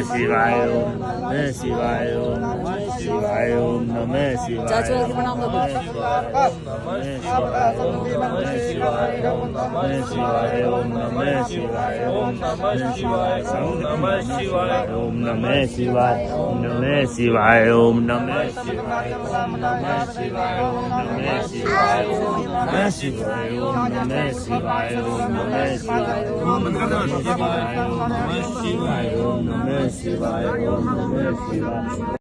શિવાય ઓમ નમઃ શિવાય ઓમ નમઃ શિવાય ઓમ નમઃ શિવાય ઓમ નમઃ શિવાય ઓમ નમઃ શિવાય ઓમ નમઃ શિવાય ઓમ નમઃ શિવાય ઓમ નમઃ શિવાય ઓમ નમઃ શિવાય ઓમ નમઃ શિવાય ઓમ નમઃ શિવાય ઓમ નમઃ શિવાય ઓમ નમઃ શિવાય ઓમ નમઃ શિવાય ઓમ નમઃ શિવાય